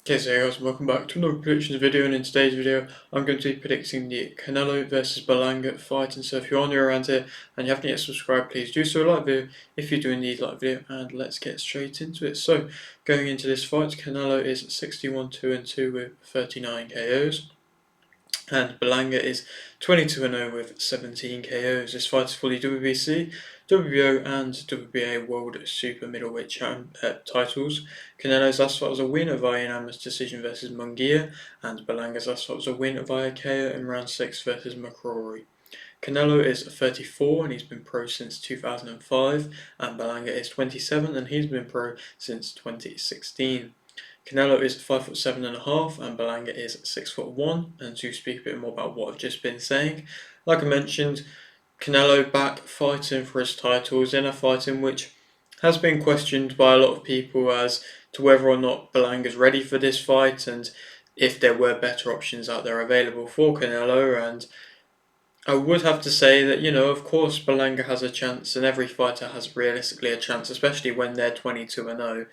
Okay, so hey guys, welcome back to another predictions video, and in today's video I'm going to be predicting the Canelo versus Berlanga fight. And so if you're new around here and you haven't yet subscribed, please do so, like the video if you do indeed like the video, and let's get straight into it. So going into this fight, Canelo is 61-2-2 with 39 KOs. And Berlanga is 22-0 with 17 KOs. This fight is fully WBC, WBO, and WBA World Super Middleweight titles. Canelo's last fight was a win via unanimous decision versus Munguia, and Berlanga's last fight was a win via KO in round 6 versus McCrory. Canelo is 34 and he's been pro since 2005, and Berlanga is 27 and he's been pro since 2016. Canelo is 5'7.5" and Berlanga is 6'1". And to speak a bit more about what I've just been saying, like I mentioned, Canelo back fighting for his titles in a fight in which has been questioned by a lot of people as to whether or not Berlanga's ready for this fight and if there were better options out there available for Canelo. And I would have to say that, of course Berlanga has a chance, and every fighter has realistically a chance, especially when they're 22-0.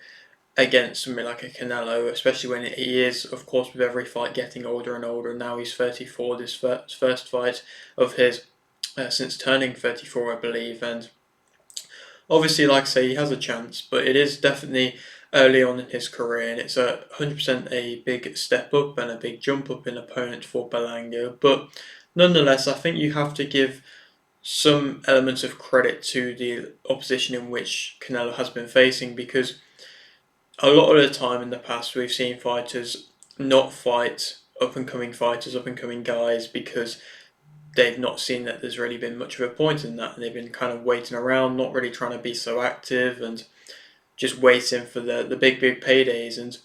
Against somebody like a Canelo, especially when he is, of course, with every fight getting older and older. Now he's 34, this first fight of his since turning 34, I believe. And obviously, like I say, he has a chance, but it is definitely early on in his career, and it's 100% a big step up and a big jump up in opponent for Berlanga. But nonetheless, I think you have to give some elements of credit to the opposition in which Canelo has been facing, because a lot of the time in the past we've seen fighters not fight up-and-coming fighters, up-and-coming guys, because they've not seen that there's really been much of a point in that, and they've been kind of waiting around, not really trying to be so active and just waiting for the big paydays. And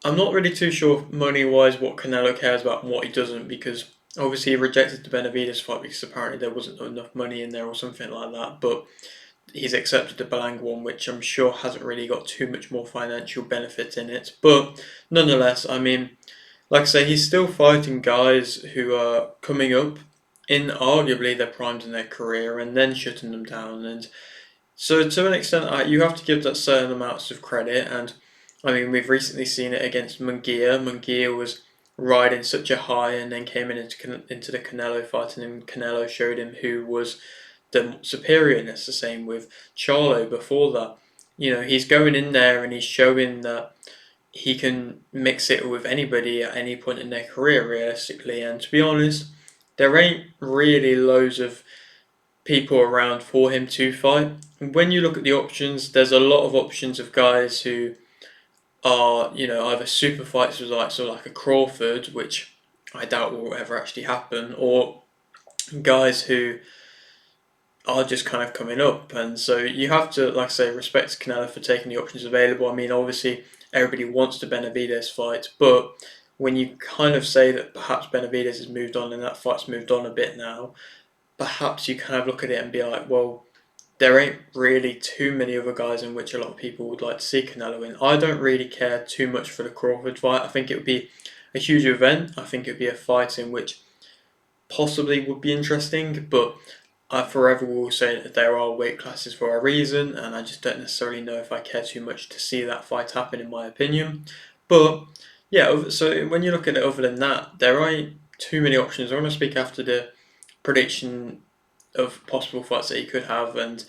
I'm not really too sure money-wise what Canelo cares about and what he doesn't, because obviously he rejected the Benavidez fight because apparently there wasn't enough money in there or something like that, but he's accepted the Berlanga one, which I'm sure hasn't really got too much more financial benefit in it. But nonetheless, I mean, like I say, he's still fighting guys who are coming up in arguably their primes in their career and then shutting them down. And so to an extent, you have to give that certain amounts of credit. And I mean, we've recently seen it against Munguia. Munguia was riding such a high and then came into the Canelo fight, and then Canelo showed him who was the superiorness. The same with Charlo before that. He's going in there and he's showing that he can mix it with anybody at any point in their career, realistically. And to be honest, there ain't really loads of people around for him to fight. When you look at the options, there's a lot of options of guys who are, either super fights with like a Crawford, which I doubt will ever actually happen, or guys who are just kind of coming up. And so you have to, like I say, respect Canelo for taking the options available. I mean, obviously everybody wants the Benavidez fight, but when you kind of say that perhaps Benavidez has moved on and that fight's moved on a bit now, perhaps you kind of look at it and be like, well, there ain't really too many other guys in which a lot of people would like to see Canelo in. I don't really care too much for the Crawford fight. I think it would be a huge event. I think it would be a fight in which possibly would be interesting, but I forever will say that there are weight classes for a reason, and I just don't necessarily know if I care too much to see that fight happen, in my opinion. But yeah, so when you look at it, other than that, there aren't too many options. I want to speak after the prediction of possible fights that he could have, and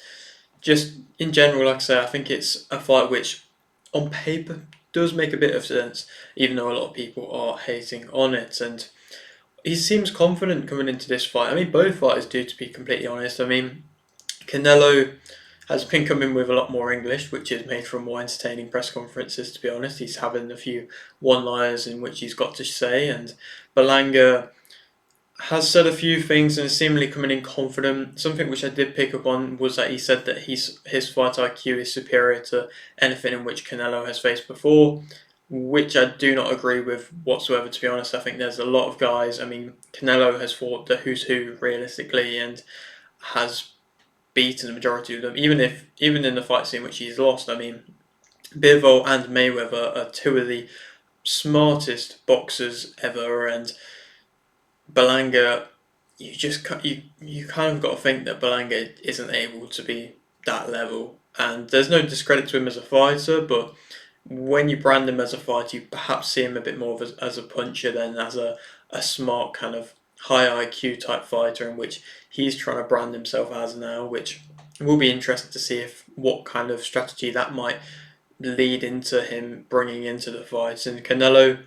just in general, like I say, I think it's a fight which on paper does make a bit of sense, even though a lot of people are hating on it. And he seems confident coming into this fight. I mean, both fighters do, to be completely honest. I mean, Canelo has been coming with a lot more English, which is made for more entertaining press conferences, to be honest. He's having a few one-liners in which he's got to say, and Berlanga has said a few things and is seemingly coming in confident. Something which I did pick up on was that he said that his fight IQ is superior to anything in which Canelo has faced before, which I do not agree with whatsoever, to be honest. I think there's a lot of guys. I mean, Canelo has fought the who's who realistically and has beaten the majority of them. Even in the fight scene which he's lost, I mean, Bivol and Mayweather are two of the smartest boxers ever, and Berlanga, you kind of got to think that Berlanga isn't able to be that level. And there's no discredit to him as a fighter, but when you brand him as a fighter, you perhaps see him a bit more as a puncher than as a smart kind of high IQ type fighter, in which he's trying to brand himself as now, which will be interesting to see if what kind of strategy that might lead into him bringing into the fight. And Canelo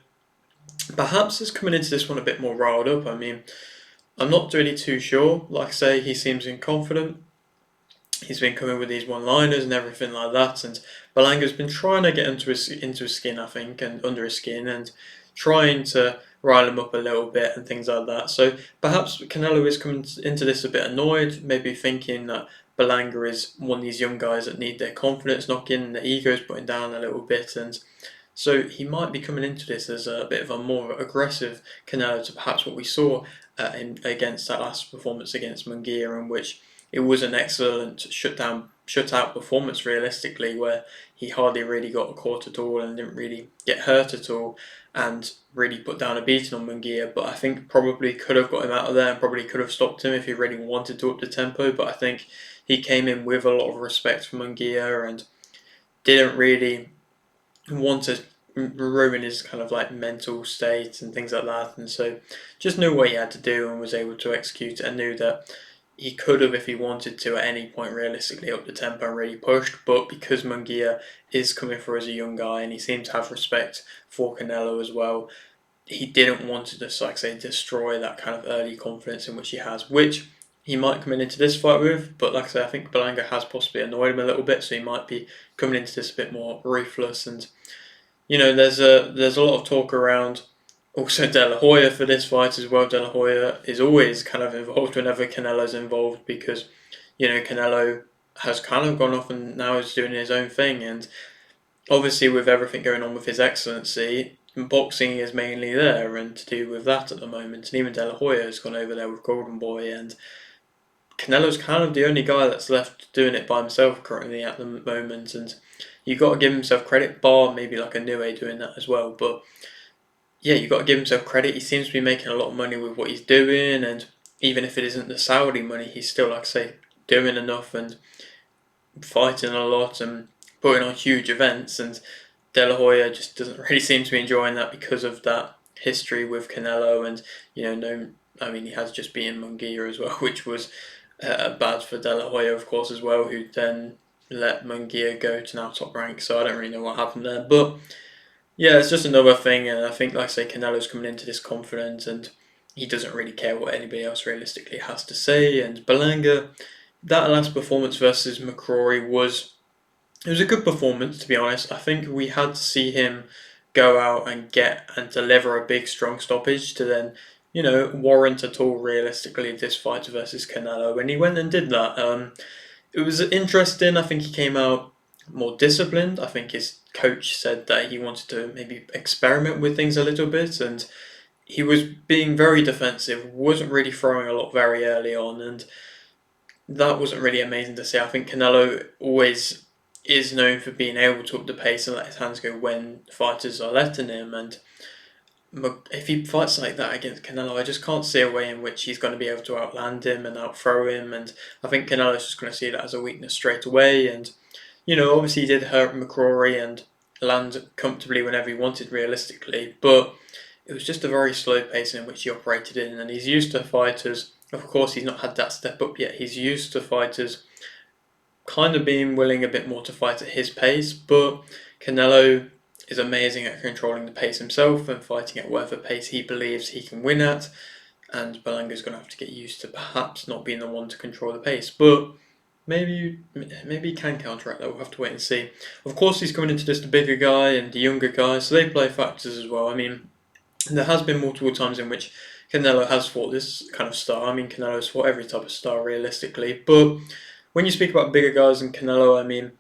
perhaps is coming into this one a bit more riled up. I mean, I'm not really too sure. Like I say, he seems confident. He's been coming with these one-liners and everything like that, and Berlanga's been trying to get into his skin, I think, and under his skin, and trying to rile him up a little bit and things like that. So perhaps Canelo is coming into this a bit annoyed, maybe thinking that Berlanga is one of these young guys that need their confidence knocking, their egos putting down a little bit, and so he might be coming into this as a bit of a more aggressive Canelo to perhaps what we saw against that last performance against Munguia, in which it was an excellent shutout performance realistically, where he hardly really got caught at all and didn't really get hurt at all, and really put down a beating on Munguia. But I think probably could have got him out of there and probably could have stopped him if he really wanted to up the tempo. But I think he came in with a lot of respect for Munguia and didn't really want to ruin his kind of like mental state and things like that, and so just knew what he had to do and was able to execute it, and knew that he could have, if he wanted to, at any point realistically up the tempo and really pushed, but because Munguia is coming through as a young guy and he seemed to have respect for Canelo as well, he didn't want to just, like I say, destroy that kind of early confidence in which he has, which he might come into this fight with, but like I say, I think Berlanga has possibly annoyed him a little bit, so he might be coming into this a bit more ruthless. And there's a lot of talk around also De La Hoya for this fight as well. De La Hoya is always kind of involved whenever Canelo's involved, because Canelo has kind of gone off and now is doing his own thing, and obviously with everything going on with his excellency, boxing is mainly there and to do with that at the moment. And even De La Hoya has gone over there with Golden Boy, and Canelo's kind of the only guy that's left doing it by himself currently at the moment. And you got to give himself credit, bar maybe like a Niue doing that as well. But yeah, you got to give himself credit. He seems to be making a lot of money with what he's doing, and even if it isn't the Saudi money, he's still, like I say, doing enough and fighting a lot and putting on huge events. And De La Hoya just doesn't really seem to be enjoying that because of that history with Canelo, and he has just beaten Munguia as well, which was bad for De La Hoya, of course, as well, who then let Munguia go to now Top Rank. So I don't really know what happened there, but yeah, it's just another thing, and I think, like I say, Canelo's coming into this confident, and he doesn't really care what anybody else realistically has to say. And Berlanga, that last performance versus McCrory was a good performance, to be honest. I think we had to see him go out and get and deliver a big, strong stoppage to then, warrant at all realistically this fight versus Canelo, and he went and did that. It was interesting. I think he came out more disciplined. I think his coach said that he wanted to maybe experiment with things a little bit, and he was being very defensive, wasn't really throwing a lot very early on, and that wasn't really amazing to see. I think Canelo always is known for being able to up the pace and let his hands go when fighters are letting him, and if he fights like that against Canelo, I just can't see a way in which he's going to be able to outland him and outthrow him, and I think Canelo's just going to see that as a weakness straight away. And obviously he did hurt McCrory and land comfortably whenever he wanted realistically, but it was just a very slow pace in which he operated in, and he's used to fighters, of course he's not had that step up yet, he's used to fighters kind of being willing a bit more to fight at his pace, but Canelo is amazing at controlling the pace himself and fighting at whatever pace he believes he can win at, and Berlanga's going to have to get used to perhaps not being the one to control the pace, but maybe he can counteract that. We'll have to wait and see. Of course, he's coming into just the bigger guy and the younger guy, so they play factors as well. I mean, there has been multiple times in which Canelo has fought this kind of star. I mean, Canelo's fought every type of star realistically, but when you speak about bigger guys than Canelo, I mean,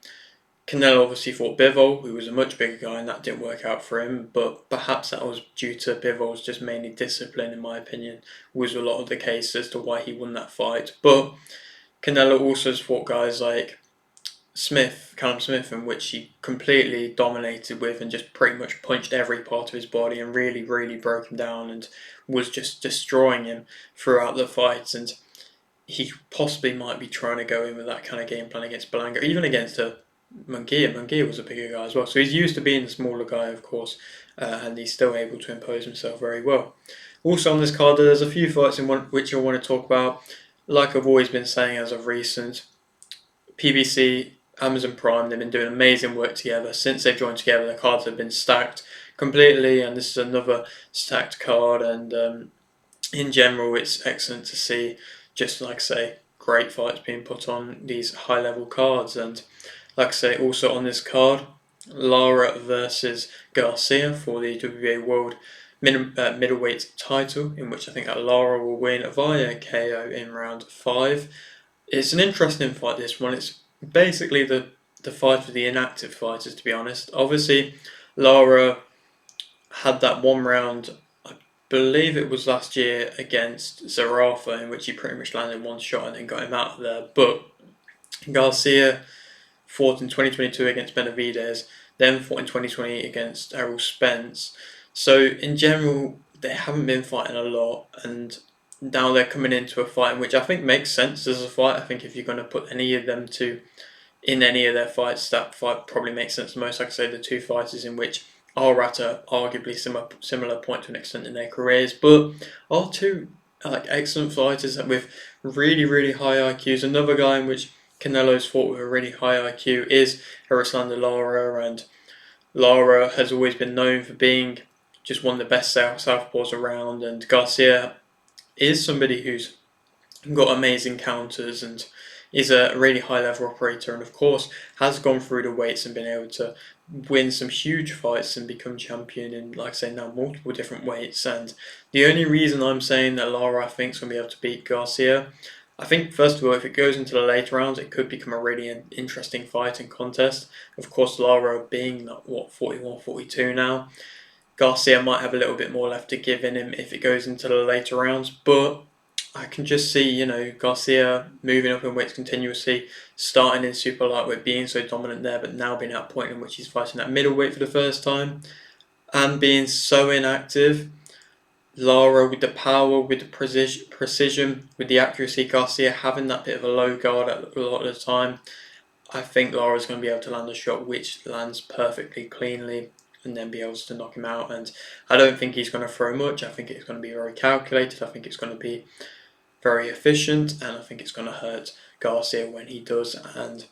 Canelo obviously fought Bivol, who was a much bigger guy, and that didn't work out for him, but perhaps that was due to Bivol's just mainly discipline, in my opinion, was a lot of the case as to why he won that fight. But Canelo also has fought guys like Callum Smith, in which he completely dominated with and just pretty much punched every part of his body and really, really broke him down and was just destroying him throughout the fights. And he possibly might be trying to go in with that kind of game plan against Berlanga, even against a Munguia was a bigger guy as well. So he's used to being the smaller guy, of course, and he's still able to impose himself very well. Also on this card, there's a few fights in which I want to talk about. Like I've always been saying as of recent, PBC, Amazon Prime, they've been doing amazing work together. Since they've joined together, the cards have been stacked completely, and this is another stacked card. And in general, it's excellent to see, just like I say, great fights being put on these high level cards. And like I say, also on this card, Lara versus Garcia for the WBA World middleweight title, in which I think that Lara will win via KO in round 5. It's an interesting fight, this one. It's basically the fight for the inactive fighters, to be honest. Obviously, Lara had that one round, I believe it was last year, against Zarafa, in which he pretty much landed one shot and then got him out of there. But Garcia fought in 2022 against Benavidez, then fought in 2020 against Errol Spence. So in general, they haven't been fighting a lot, and now they're coming into a fight in which I think makes sense as a fight. I think if you're going to put any of them two in any of their fights, that fight probably makes sense the most. Like I say, the two fighters in which are at a arguably similar point to an extent in their careers, but are two like excellent fighters with really high IQs. Another guy in which Canelo's fought with a really high IQ is Erislandy Lara, and Lara has always been known for being just one of the best southpaws around, and Garcia is somebody who's got amazing counters and is a really high level operator, and of course has gone through the weights and been able to win some huge fights and become champion in, like I say, now multiple different weights. And the only reason I'm saying that Lara I think is going to be able to beat Garcia, I think first of all, if it goes into the later rounds, it could become a really interesting fight and contest. Of course, Lara being 41, 42 now, Garcia might have a little bit more left to give in him if it goes into the later rounds, but I can just see, Garcia moving up in weights continuously, starting in super lightweight, being so dominant there, but now being at a point in which he's fighting at middleweight for the first time, and being so inactive. Lara with the power, with the precision, with the accuracy, Garcia having that bit of a low guard a lot of the time. I think Lara's going to be able to land a shot which lands perfectly cleanly and then be able to knock him out. And I don't think he's going to throw much. I think it's going to be very calculated. I think it's going to be very efficient, and I think it's going to hurt Garcia when he does. And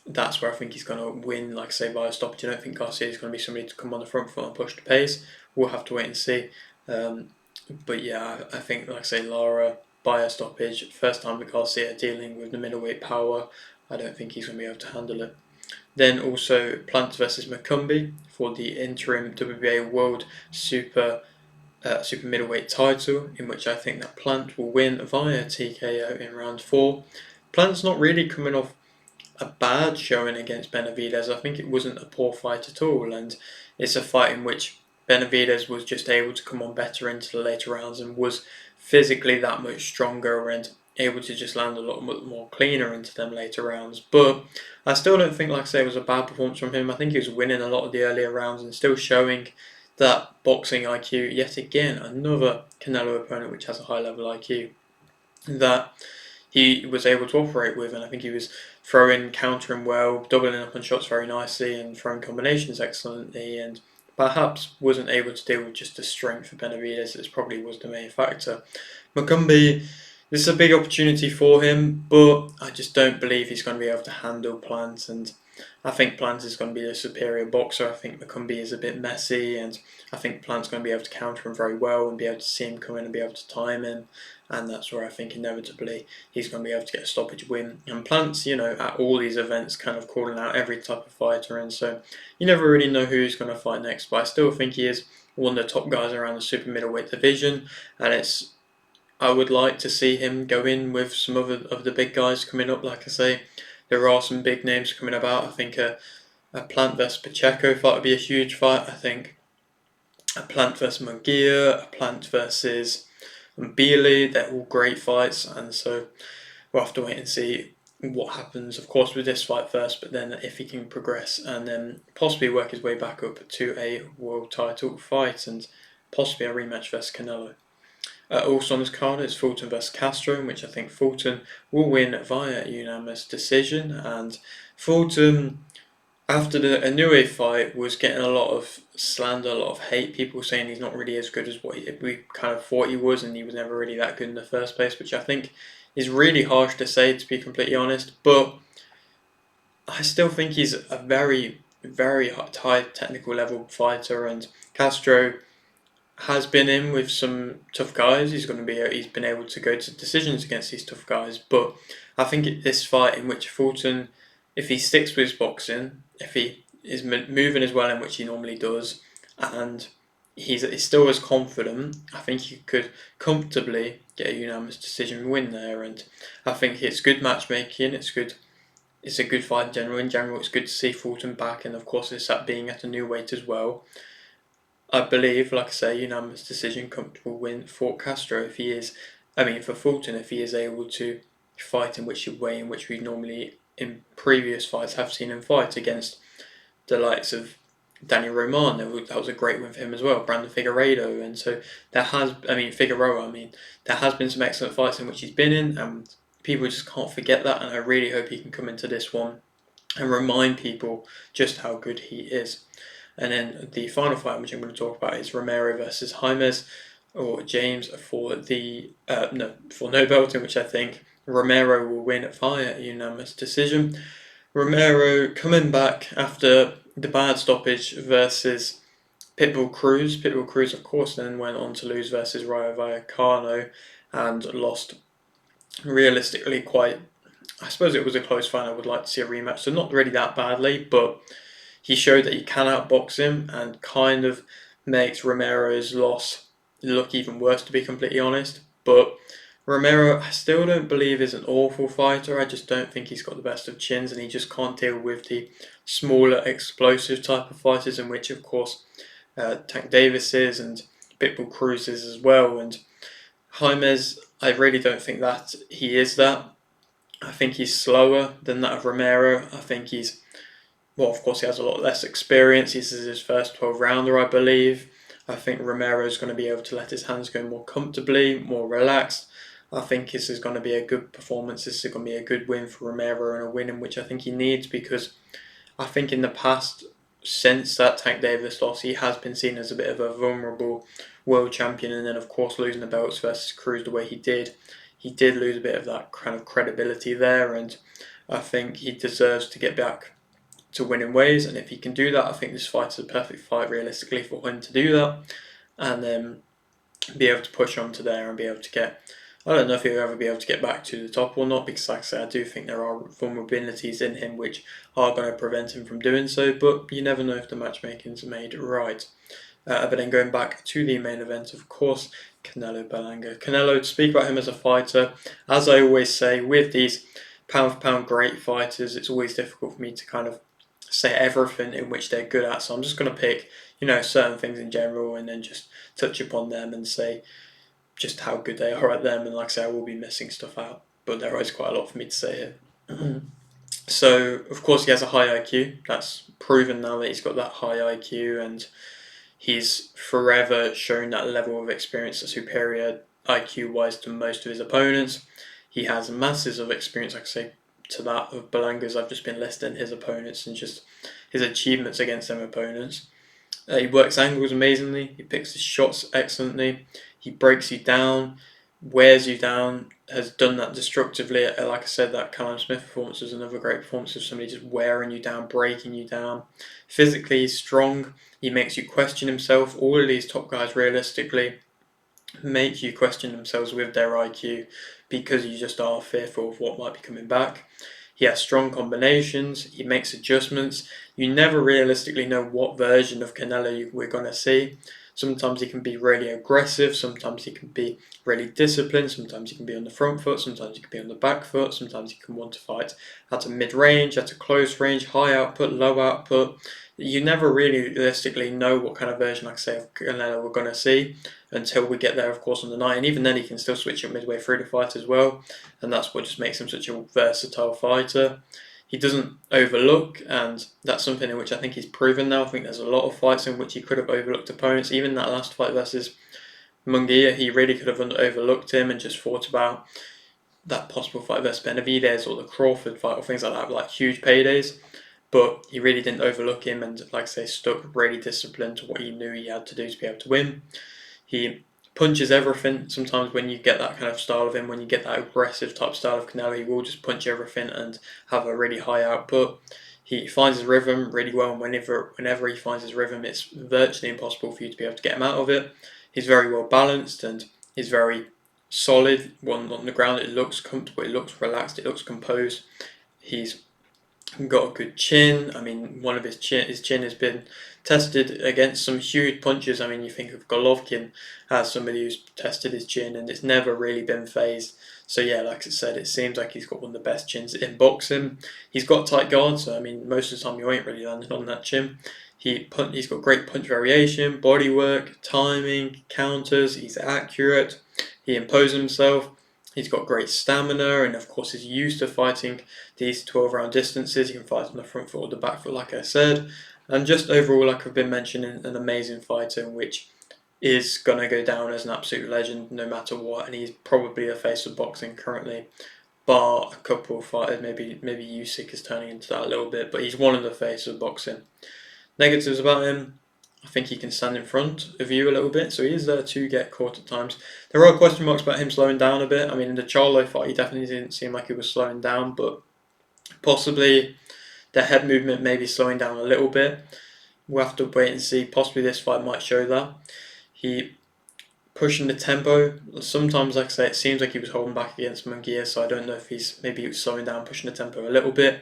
that's where I think he's going to win, like I say, by a stoppage. I don't think Garcia is going to be somebody to come on the front foot and push the pace. We'll have to wait and see. But yeah, I think, like I say, Lara by a stoppage. First time with Garcia dealing with the middleweight power. I don't think he's going to be able to handle it. Then also Plant versus Macumbi for the interim WBA World Super middleweight title, in which I think that Plant will win via TKO in round 4. Plant's not really coming off a bad showing against Benavidez. I think it wasn't a poor fight at all, and it's a fight in which Benavidez was just able to come on better into the later rounds and was physically that much stronger and able to just land a lot more cleaner into them later rounds. But I still don't think, like I say, it was a bad performance from him. I think he was winning a lot of the earlier rounds and still showing that boxing IQ. Yet again, another Canelo opponent which has a high level IQ that he was able to operate with, and I think he was throwing, countering well, doubling up on shots very nicely and throwing combinations excellently, and perhaps wasn't able to deal with just the strength of Benavidez. This probably was the main factor. Macumbi, this is a big opportunity for him, but I just don't believe he's going to be able to handle Plant, and I think Plant is going to be the superior boxer. I think Macumbi is a bit messy, and I think Plant's going to be able to counter him very well and be able to see him come in and be able to time him, and that's where I think inevitably he's going to be able to get a stoppage win. And Plant's, at all these events kind of calling out every type of fighter, and so you never really know who he's going to fight next, but I still think he is one of the top guys around the super middleweight division, and I would like to see him go in with some of the big guys coming up. Like I say, there are some big names coming about. I think a Plant vs Pacheco fight would be a huge fight. I think a Plant vs Munguia, a Plant versus Mbili, they're all great fights, and so we'll have to wait and see what happens, of course, with this fight first, but then if he can progress and then possibly work his way back up to a world title fight and possibly a rematch versus Canelo. Also on this card is Fulton vs Castro, in which I think Fulton will win via unanimous decision, and Fulton after the Inoue fight was getting a lot of slander, a lot of hate. People saying he's not really as good as what we kind of thought he was, and he was never really that good in the first place, which I think is really harsh to say, to be completely honest. But I still think he's a very, very high technical level fighter, and Castro has been in with some tough guys. He's been able to go to decisions against these tough guys. But I think this fight in which Fulton, if he sticks with his boxing, if he is moving as well in which he normally does, and he's still as confident, I think he could comfortably get a unanimous decision win there. And I think it's good matchmaking. It's good. It's a good fight in general. In general, it's good to see Fulton back, and of course, it's that being at a new weight as well. I believe, like I say, unanimous decision, comfortable win for Castro if he is. I mean, for Fulton if he is able to fight in which way in which we normally in previous fights have seen him fight against the likes of Daniel Roman. That was a great win for him as well. Brandon Figueiredo, and so Figueroa. There has been some excellent fights in which he's been in, and people just can't forget that. And I really hope he can come into this one and remind people just how good he is. And then the final fight, which I'm going to talk about, is Romero versus James or James for the for no belt, in which I think Romero will win via unanimous decision. Romero coming back after the bad stoppage versus Pitbull Cruz. Pitbull Cruz, of course, then went on to lose versus Rayo Vallecano and lost realistically quite. I suppose it was a close fight. I would like to see a rematch, so not really that badly, but he showed that he can outbox him and kind of makes Romero's loss look even worse, to be completely honest. But Romero, I still don't believe is an awful fighter. I just don't think he's got the best of chins, and he just can't deal with the smaller, explosive type of fighters, in which, of course, Tank Davis is and Pitbull Cruz is as well. And James, I really don't think that he is that. I think he's slower than that of Romero. I think of course, he has a lot less experience. This is his first 12 rounder, I believe. I think Romero is going to be able to let his hands go more comfortably, more relaxed. I think this is going to be a good performance. This is going to be a good win for Romero, and a win in which I think he needs, because I think in the past, since that Tank Davis loss, he has been seen as a bit of a vulnerable world champion. And then, of course, losing the belts versus Cruz the way he did lose a bit of that kind of credibility there. And I think he deserves to get back to winning ways, and if he can do that, I think this fight is a perfect fight realistically for him to do that, and then be able to push on to there and be able to get. I don't know if he'll ever be able to get back to the top or not, because like I say, I do think there are vulnerabilities in him which are going to prevent him from doing so, but you never know if the matchmaking's made right. But then going back to the main event, of course, Canelo Berlanga. Canelo, to speak about him as a fighter, as I always say, with these pound for pound great fighters, it's always difficult for me to kind of say everything in which they're good at. So I'm just going to pick, certain things in general, and then just touch upon them and say just how good they are at them. And like I say, I will be missing stuff out, but there is quite a lot for me to say here. So, of course, he has a high IQ. That's proven now that he's got that high IQ, and he's forever shown that level of experience, a superior IQ-wise to most of his opponents. He has masses of experience, like I say, to that of Berlanga's. I've just been listing his opponents and just his achievements against them opponents. He works angles amazingly. He picks his shots excellently. He breaks you down, wears you down. Has done that destructively. Like I said, that Callum Smith performance was another great performance of somebody just wearing you down, breaking you down. Physically, he's strong. He makes you question himself. All of these top guys, realistically, make you question themselves with their IQ, because you just are fearful of what might be coming back. He has strong combinations. He makes adjustments. You never realistically know what version of Canelo we're going to see. Sometimes he can be really aggressive. Sometimes he can be really disciplined. Sometimes he can be on the front foot. Sometimes he can be on the back foot. Sometimes he can want to fight at a mid-range, at a close range, high output, low output. You never really realistically know what kind of version, like I say, of Canelo we're going to see until we get there, of course, on the night. And even then, he can still switch up midway through the fight as well. And that's what just makes him such a versatile fighter. He doesn't overlook, and that's something in which I think he's proven now. I think there's a lot of fights in which he could have overlooked opponents. Even that last fight versus Munguia, he really could have overlooked him and just thought about that possible fight versus Benavidez or the Crawford fight or things like that, like huge paydays. but he really didn't overlook him, and like I say, stuck really disciplined to what he knew he had to do to be able to win. He punches everything. Sometimes when you get that kind of style of him, when you get that aggressive type style of Canelo, he will just punch everything and have a really high output. He finds his rhythm really well, and whenever he finds his rhythm, it's virtually impossible for you to be able to get him out of it. He's very well balanced and he's very solid. On the ground, it looks comfortable, it looks relaxed, it looks composed. He's got a good chin. I mean, his chin has been tested against some huge punches. I mean, you think of Golovkin as somebody who's tested his chin and it's never really been phased. So yeah, like I said, it seems like he's got one of the best chins in boxing. He's got tight guard, so I mean, most of the time you ain't really landing on that chin. He's got great punch variation, body work, timing, counters. He's accurate. He imposes himself. He's got great stamina, and of course he's used to fighting these 12-round distances. He can fight on the front foot or the back foot, like I said. And just overall, like I've been mentioning, an amazing fighter, which is going to go down as an absolute legend no matter what. And he's probably the face of boxing currently, bar a couple of fighters. Maybe Usyk is turning into that a little bit, but he's one of the faces of boxing. Negatives about him: I think he can stand in front of you a little bit, so he is there to get caught at times. There are question marks about him slowing down a bit. I mean, in the Charlo fight, he definitely didn't seem like he was slowing down, but possibly the head movement may be slowing down a little bit. We'll have to wait and see. Possibly this fight might show that. He pushing the tempo. Sometimes, like I say, it seems like he was holding back against Munguia, so I don't know if he was slowing down, pushing the tempo a little bit.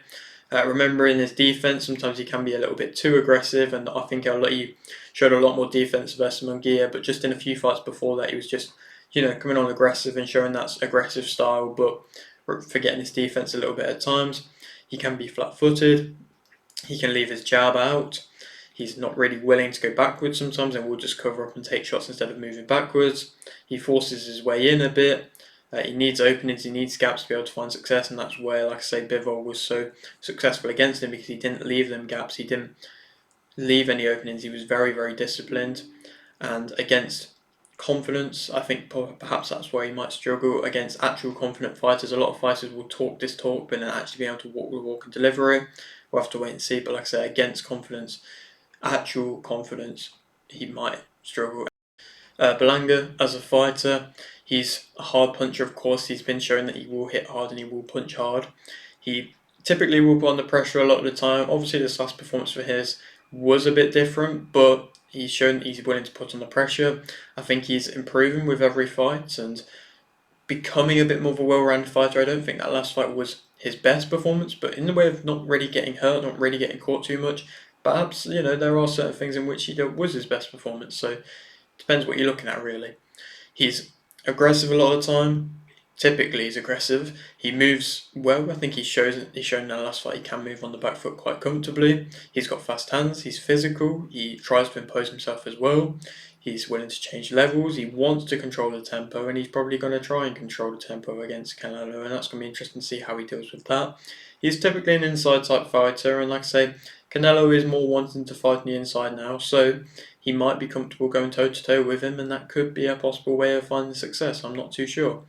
Remembering his defense, sometimes he can be a little bit too aggressive, and I think he showed a lot more defense versus Munguia, but just in a few fights before that, he was just, coming on aggressive and showing that aggressive style, but forgetting his defense a little bit at times. He can be flat-footed. He can leave his jab out. He's not really willing to go backwards sometimes and will just cover up and take shots instead of moving backwards. He forces his way in a bit. He needs openings, he needs gaps to be able to find success, and that's where, like I say, Bivol was so successful against him, because he didn't leave them gaps, he didn't leave any openings, he was very, very disciplined. And against confidence, I think perhaps that's where he might struggle. Against actual confident fighters, a lot of fighters will talk this talk, but then actually be able to walk the walk and deliver it. We'll have to wait and see, but like I say, against confidence, actual confidence, he might struggle. Berlanga, as a fighter, he's a hard puncher, of course. He's been shown that he will hit hard and he will punch hard. He typically will put under pressure a lot of the time. Obviously, this last performance for his was a bit different, but he's shown that he's willing to put on the pressure. I think he's improving with every fight and becoming a bit more of a well-rounded fighter. I don't think that last fight was his best performance, but in the way of not really getting hurt, not really getting caught too much, perhaps, there are certain things in which he was his best performance, so depends what you're looking at, really. He's aggressive a lot of the time. Typically, he's aggressive. He moves well. I think he's shown in the last fight he can move on the back foot quite comfortably. He's got fast hands. He's physical. He tries to impose himself as well. He's willing to change levels. He wants to control the tempo, and he's probably going to try and control the tempo against Canelo, and that's going to be interesting to see how he deals with that. He's typically an inside type fighter, and like I say, Canelo is more wanting to fight on the inside now, so he might be comfortable going toe-to-toe with him, and that could be a possible way of finding success. I'm not too sure.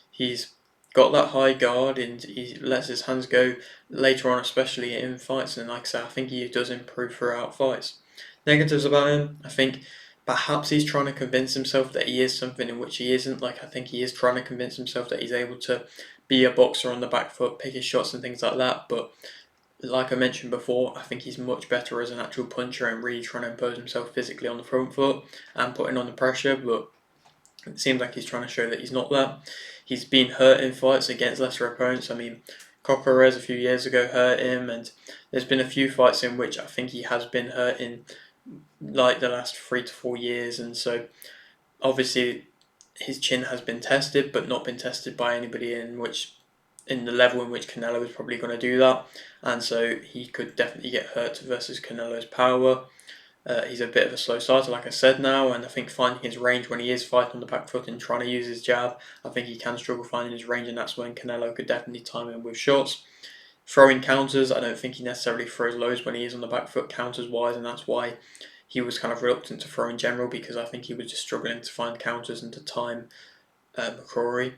He's got that high guard, and he lets his hands go later on, especially in fights, and like I say, I think he does improve throughout fights. Negatives about him: I think perhaps he's trying to convince himself that he is something in which he isn't. Like, I think he is trying to convince himself that he's able to be a boxer on the back foot, pick his shots and things like that, but like I mentioned before, I think he's much better as an actual puncher and really trying to impose himself physically on the front foot and putting on the pressure, but it seems like he's trying to show that he's not that. He's been hurt in fights against lesser opponents. I mean, Coquerez a few years ago hurt him, and there's been a few fights in which I think he has been hurt in like the last 3 to 4 years, and so obviously his chin has been tested, but not been tested by anybody in the level in which Canelo is probably going to do that, and so he could definitely get hurt versus Canelo's power. He's a bit of a slow starter, like I said now, and I think finding his range when he is fighting on the back foot and trying to use his jab, I think he can struggle finding his range, and that's when Canelo could definitely time him with shots. Throwing counters, I don't think he necessarily throws loads when he is on the back foot counters-wise, and that's why he was kind of reluctant to throw in general, because I think he was just struggling to find counters and to time McCrory.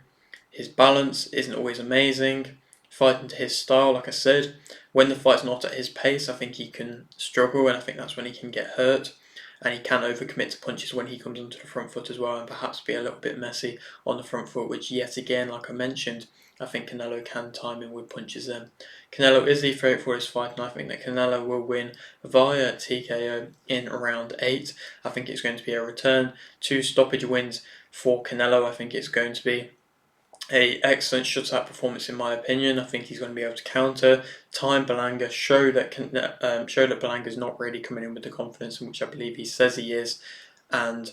His balance isn't always amazing. fighting to his style. Like I said, when the fight's not at his pace, I think he can struggle, and I think that's when he can get hurt. And he can overcommit to punches when he comes onto the front foot as well, and perhaps be a little bit messy on the front foot, which yet again, like I mentioned, I think Canelo can time in with punches then. Canelo is the favourite for this fight, and I think that Canelo will win via TKO in round 8. I think it's going to be a return to stoppage wins for Canelo. I think it's going to be an excellent shutout performance in my opinion. I think he's going to be able to counter, time Berlanga, show that Berlanga is not really coming in with the confidence in which I believe he says he is, and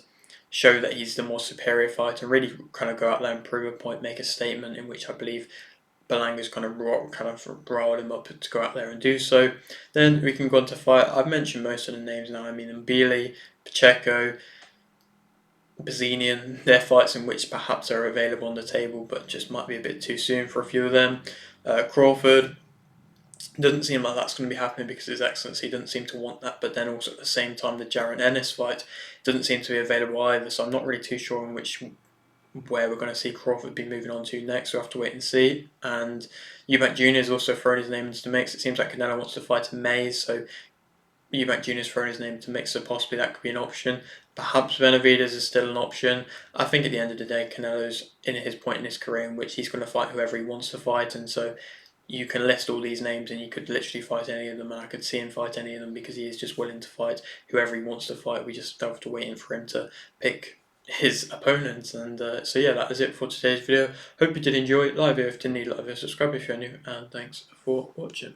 show that he's the more superior fighter, and really kind of go out there and prove a point, make a statement in which I believe Berlanga's kind of riled him up to go out there and do so. Then we can go on to fight. I've mentioned most of the names now. I mean, Mbili, Pacheco, Bazinian, they're fights in which perhaps are available on the table, but just might be a bit too soon for a few of them. Crawford, doesn't seem like that's going to be happening because His Excellency doesn't seem to want that, but then also at the same time the Jaron Ennis fight doesn't seem to be available either, so I'm not really too sure on where we're going to see Crawford be moving on to next. We'll have to wait and see. And Eubank Jr. has also thrown his name into the mix. It seems like Canelo wants to fight in May, so Eubank Jr. has thrown his name into the mix, so possibly that could be an option. Perhaps Benavidez is still an option. I think at the end of the day, Canelo's in his point in his career in which he's going to fight whoever he wants to fight, and so you can list all these names and you could literally fight any of them, and I could see him fight any of them because he is just willing to fight whoever he wants to fight. We just have to wait for him to pick his opponents. And so yeah, that is it for today's video. Hope you did enjoy it. Like if you didn't, like, subscribe if you're new, and thanks for watching.